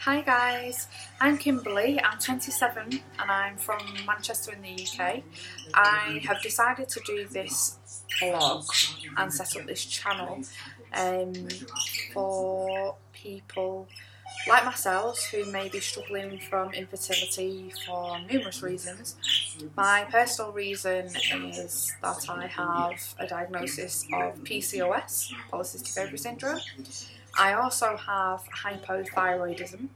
Hi guys, I'm Kimberly, I'm 27 and I'm from Manchester in the UK. I have decided to do this vlog and set up this channel for people like myself who may be struggling from infertility for numerous reasons. My personal reason is that I have a diagnosis of PCOS, polycystic ovary syndrome. I also have hypothyroidism,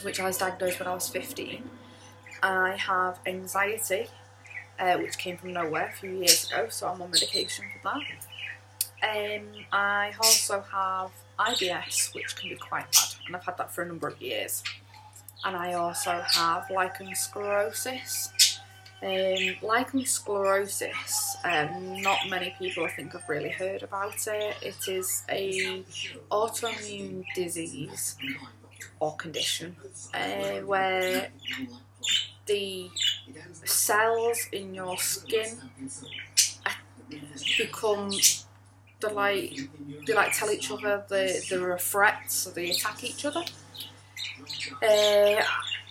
which I was diagnosed when I was 15. I have anxiety, which came from nowhere a few years ago, so I'm on medication for that. I also have IBS, which can be quite bad, and I've had that for a number of years. And I also have lichen sclerosis. Lichen sclerosis, not many people I think have really heard about it. It is a autoimmune disease or condition where the cells in your skin become they like tell each other they're a threat, so they attack each other.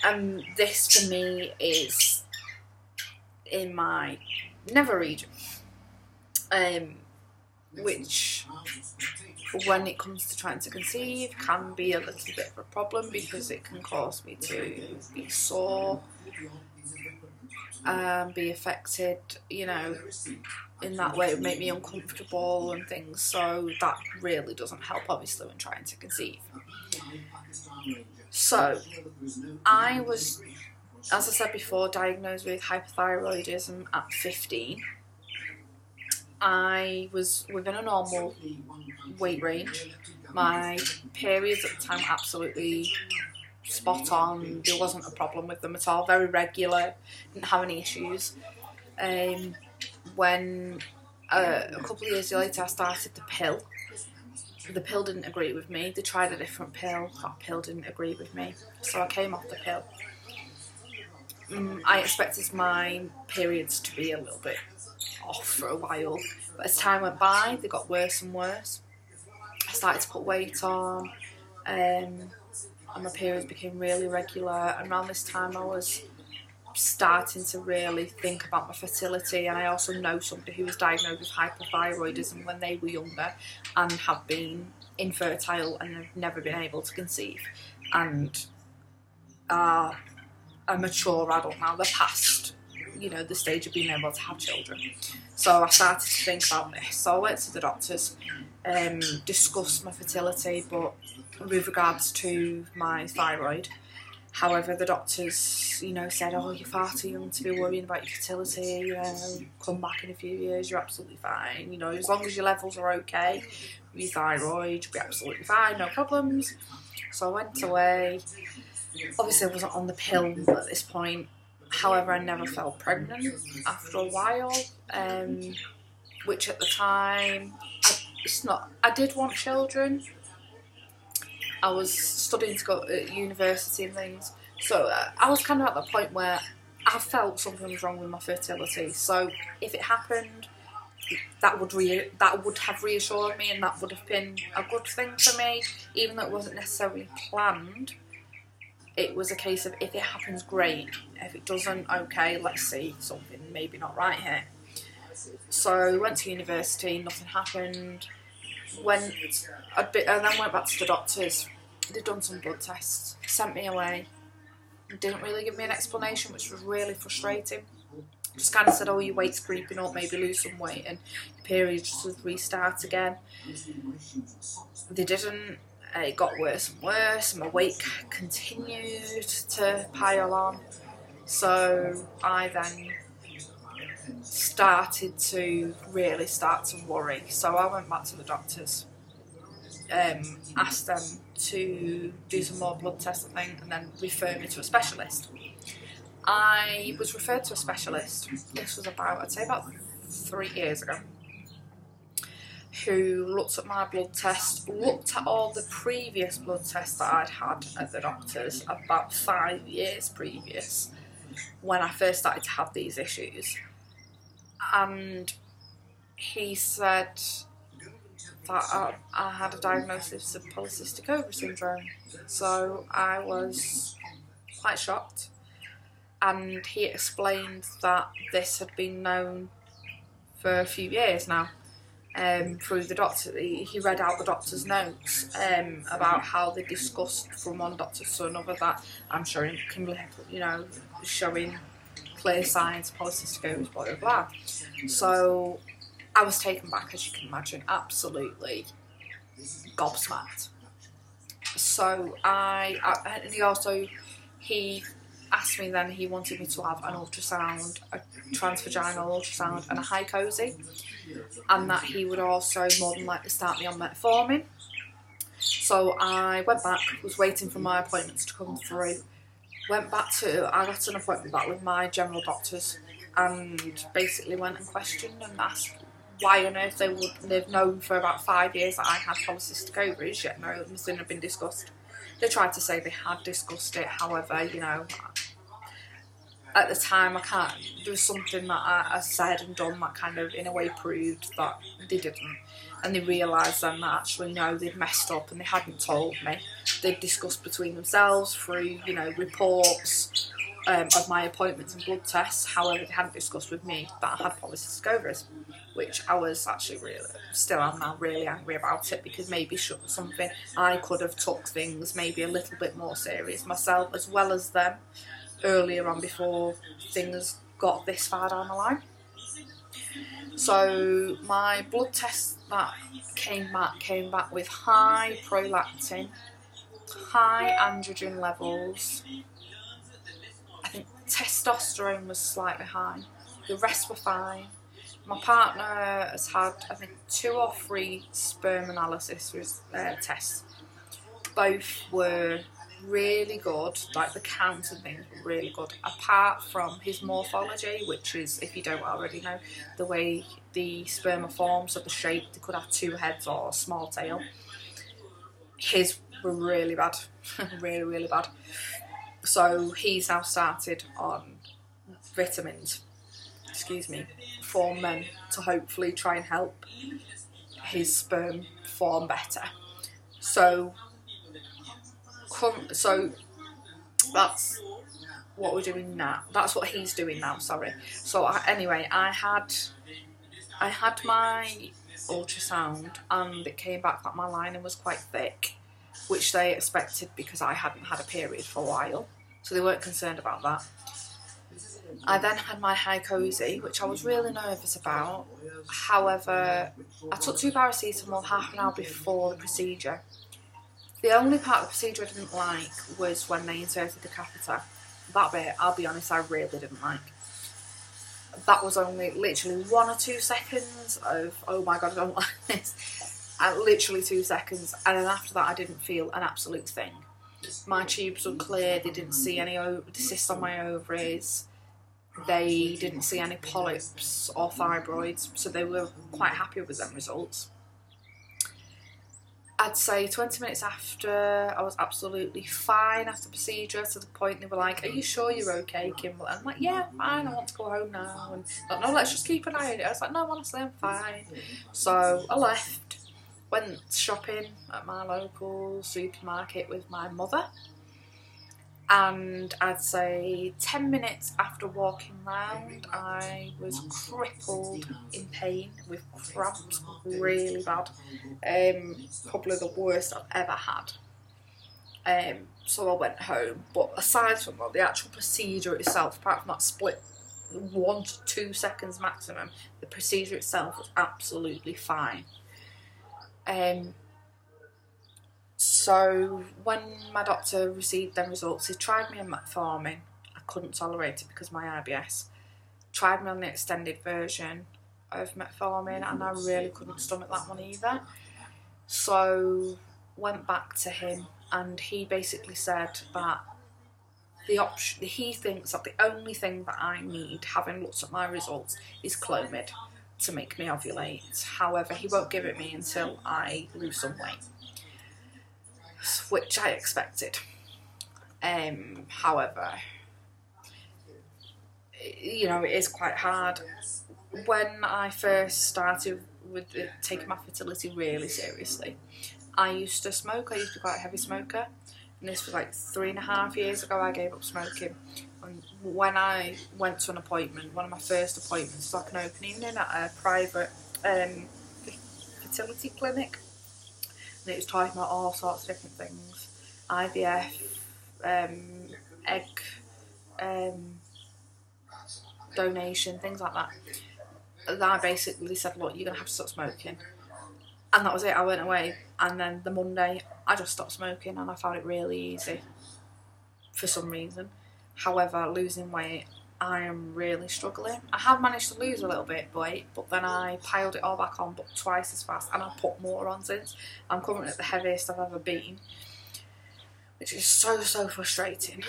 And this for me is in my nether region, which when it comes to trying to conceive can be a little bit of a problem because it can cause me to be sore and be affected, you know, in that way. It would make me uncomfortable and things, so that really doesn't help obviously when trying to conceive. So I was, as I said before, diagnosed with hypothyroidism at 15. I was within a normal weight range. My periods at the time were absolutely spot on. There wasn't a problem with them at all. Very regular, didn't have any issues. When a couple of years later I started the pill didn't agree with me. They tried a different pill. That pill didn't agree with me, so I came off the pill. I expected my periods to be a little bit off for a while, but as time went by they got worse and worse. I started to put weight on, and my periods became really regular, and around this time I was starting to really think about my fertility. And I also know somebody who was diagnosed with hypothyroidism when they were younger and have been infertile and have never been able to conceive, and are a mature adult now. They're past, you know, the stage of being able to have children. So I started to think about this. So I went to the doctors, discussed my fertility, but with regards to my thyroid. However, the doctors, you know, said, "Oh, you're far too young to be worrying about your fertility. You know, come back in a few years, you're absolutely fine. You know, as long as your levels are okay with your thyroid, you'll be absolutely fine, no problems." So I went away. Obviously, I wasn't on the pill at this point. However, I never felt pregnant after a while, which at the time, I did want children. I was studying to go to university and things, so I was kind of at the point where I felt something was wrong with my fertility. So if it happened, that would have reassured me, and that would have been a good thing for me, even though it wasn't necessarily planned. It was a case of, if it happens, great. If it doesn't, okay, let's see, something maybe not right here. So I went to university, nothing happened. And then went back to the doctors. They'd done some blood tests, sent me away. Didn't really give me an explanation, which was really frustrating. Just kind of said, "Oh, your weight's creeping up, maybe lose some weight and your periods should restart again." They didn't. It got worse and worse. My weight continued to pile on. So I then started to really worry. So I went back to the doctors, asked them to do some more blood tests and then refer me to a specialist. I was referred to a specialist. This was about 3 years ago, who looked at my blood test, looked at all the previous blood tests that I'd had at the doctors about 5 years previous, when I first started to have these issues. And he said, that I had a diagnosis of polycystic ovary syndrome. So I was quite shocked, and he explained that this had been known for a few years now. Through the doctor, he read out the doctor's notes about how they discussed from one doctor to another that I'm showing, you know, showing clear signs of polycystic ovaries, blah blah blah. So I was taken back, as you can imagine, absolutely gobsmacked. So he asked me then, he wanted me to have an ultrasound, a transvaginal ultrasound and a high COSY, and that he would also more than likely start me on metformin. So I went back, was waiting for my appointments to come through, I got an appointment back with my general doctors, and basically went and questioned and asked why on earth they've known for about 5 years that I had polycystic ovaries, yet nothing had been discussed. They tried to say they had discussed it, however, you know, at the time there was something that I said and done that kind of in a way proved that they didn't, and they realised then that actually, you know, they'd messed up and they hadn't told me. They'd discussed between themselves through, you know, reports of my appointments and blood tests. However, they hadn't discussed with me that I had polycystic ovaries, which I was actually still am now really angry about it, because maybe something I could have took things maybe a little bit more serious myself as well as them earlier on before things got this far down the line. So my blood test that came back with high prolactin, high androgen levels. I think testosterone was slightly high. The rest were fine. My partner has had, I think, 2 or 3 sperm analysis tests. Both were really good, like the count and things were really good, apart from his morphology, which is, if you don't already know, the way the sperm are formed, so the shape, they could have 2 heads or a small tail. His were really bad, really bad. So he's now started on vitamins, for men, to hopefully try and help his sperm form better. So that's what we're doing now. That's what he's doing now, sorry. So anyway, I had my ultrasound, and it came back that my lining was quite thick, which they expected because I hadn't had a period for a while, so they weren't concerned about that. I then had my high COSY, which I was really nervous about. However, I took 2 paracetamol half an hour before the procedure. The only part of the procedure I didn't like was when they inserted the catheter. That bit, I'll be honest, I really didn't like. That was only literally 1 or 2 seconds of, oh my god, I don't like this. And literally 2 seconds, and then after that I didn't feel an absolute thing. My tubes were clear, they didn't see any cysts on my ovaries. They didn't see any polyps or fibroids, so they were quite happy with them results. I'd say 20 minutes after, I was absolutely fine after the procedure, to the point they were like, "Are you sure you're okay, Kimberly?" I'm like, "Yeah, I'm fine, I want to go home now." And like, "No, let's just keep an eye on it." I was like, "No, honestly, I'm fine." So I left, went shopping at my local supermarket with my mother. And I'd say 10 minutes after walking round, I was crippled in pain with cramps, really bad. Probably the worst I've ever had. So I went home. But aside from that, the actual procedure itself, apart from that split 1 to 2 seconds maximum, the procedure itself was absolutely fine. So when my doctor received them results, he tried me on metformin. I couldn't tolerate it because of my IBS. Tried me on the extended version of metformin, and I really couldn't stomach that one either. So went back to him, and he basically said that he thinks that the only thing that I need, having looked at my results, is Clomid to make me ovulate. However, he won't give it me until I lose some weight, which I expected. However, you know, it is quite hard. When I first started with taking my fertility really seriously. I used to smoke. I used to be quite a heavy smoker, and this was like 3.5 years ago I gave up smoking. And when I went to an appointment, one of my first appointments was like an open evening at a private fertility clinic, and it was talking about all sorts of different things, IVF, egg donation, things like that. And I basically said, look, you're going to have to stop smoking. And that was it. I went away, and then the Monday I just stopped smoking, and I found it really easy for some reason. However, losing weight, I am really struggling. I have managed to lose a little bit of weight, but then I piled it all back on, but twice as fast, and I put more on since. I'm currently at the heaviest I've ever been, which is so frustrating.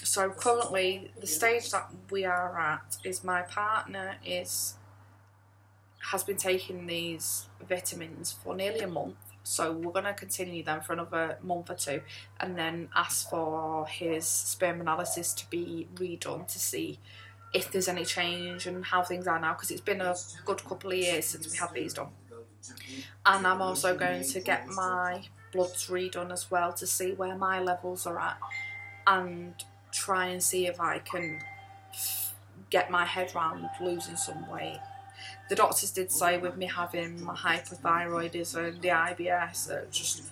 So currently, the stage that we are at is my partner has been taking these vitamins for nearly a month, so we're going to continue them for another month or two, and then ask for his sperm analysis to be redone to see if there's any change and how things are now, because it's been a good couple of years since we had these done. And I'm also going to get my bloods redone as well to see where my levels are at, and try and see if I can get my head around losing some weight. The doctors did say with me having my hypothyroidism, the IBS, just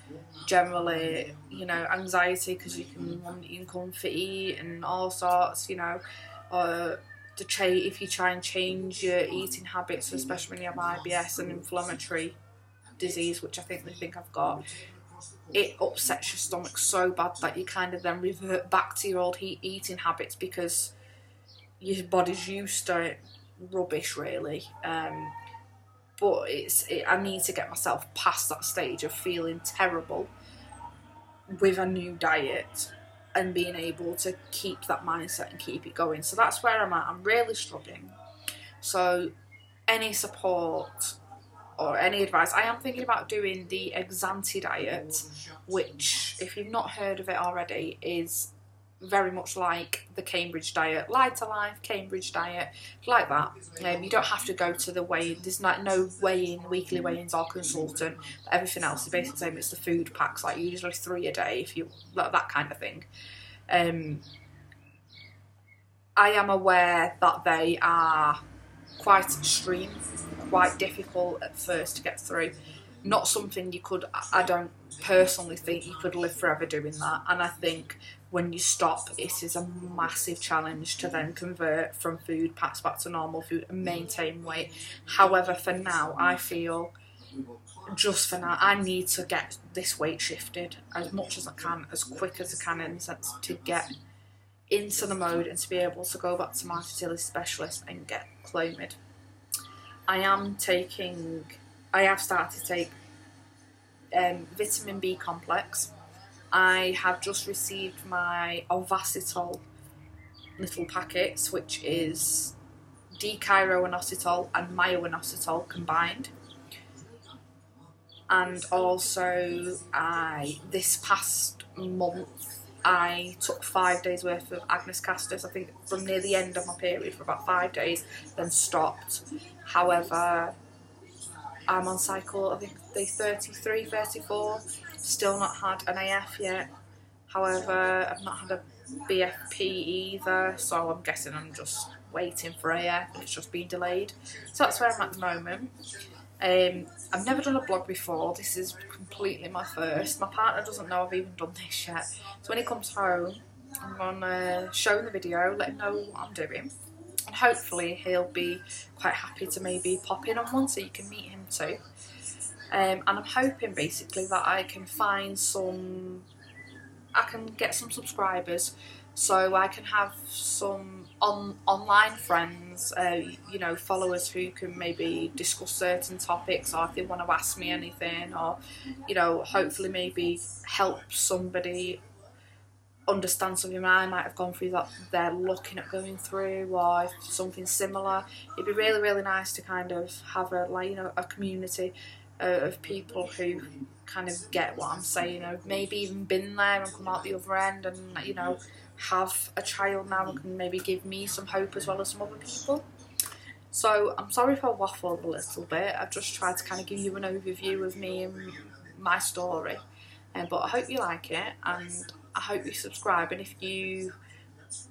generally, you know, anxiety because you can comfort eat and all sorts, you know, if you try and change your eating habits, especially when you have IBS and inflammatory disease, which I think they think I've got, it upsets your stomach so bad that you kind of then revert back to your old eating habits because your body's used to it. Rubbish, really. But I need to get myself past that stage of feeling terrible with a new diet and being able to keep that mindset and keep it going. So that's where I'm at. I'm really struggling. So any support or any advice, I am thinking about doing the Exanti diet, which, if you've not heard of it already, is very much like the Cambridge diet, Lighter Life, Cambridge diet, like that. You don't have to go to the weigh. There's no weigh-in, weekly weigh-ins or consultant. Everything else is basically the same. It's the food packs, like usually 3 a day, if you that kind of thing. I am aware that they are quite extreme, quite difficult at first to get through. Not something you could. I don't personally think you could live forever doing that, and I think when you stop, it is a massive challenge to then convert from food packs back to normal food and maintain weight. However, for now, I feel, just for now, I need to get this weight shifted as much as I can, as quick as I can, in the sense to get into the mode and to be able to go back to my fertility specialist and get Clomid. I have started to take vitamin B complex. I have just received my Ovacitol little packets, which is decairoinositol and myoinositol combined. And also, this past month, I took 5 days worth of Agnes Castors, I think from near the end of my period for about 5 days, then stopped. However, I'm on cycle, I think day 33, 34, still not had an AF yet. However, I've not had a BFP either, so I'm guessing I'm just waiting for AF, it's just been delayed. So that's where I'm at the moment. I've never done a blog before, this is completely my first. My partner doesn't know I've even done this yet. So when he comes home, I'm going to show him the video, let him know what I'm doing. And hopefully he'll be quite happy to maybe pop in on one so you can meet him too. And I'm hoping basically that I can get some subscribers, so I can have some online friends, you know, followers who can maybe discuss certain topics, or if they want to ask me anything, or, you know, hopefully maybe help somebody understand something I might have gone through that they're looking at going through, or if something similar. It'd be really, really nice to kind of have a community of people who kind of get what I'm saying, or maybe even been there and come out the other end, and, you know, have a child now and can maybe give me some hope as well as some other people. So I'm sorry if I waffled a little bit. I've just tried to kind of give you an overview of me and my story, but I hope you like it, and I hope you subscribe. And if you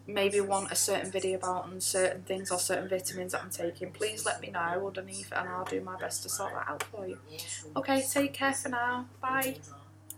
maybe want a certain video about certain things or certain vitamins that I'm taking, please let me know underneath and I'll do my best to sort that out for you. Okay, take care for now. Bye.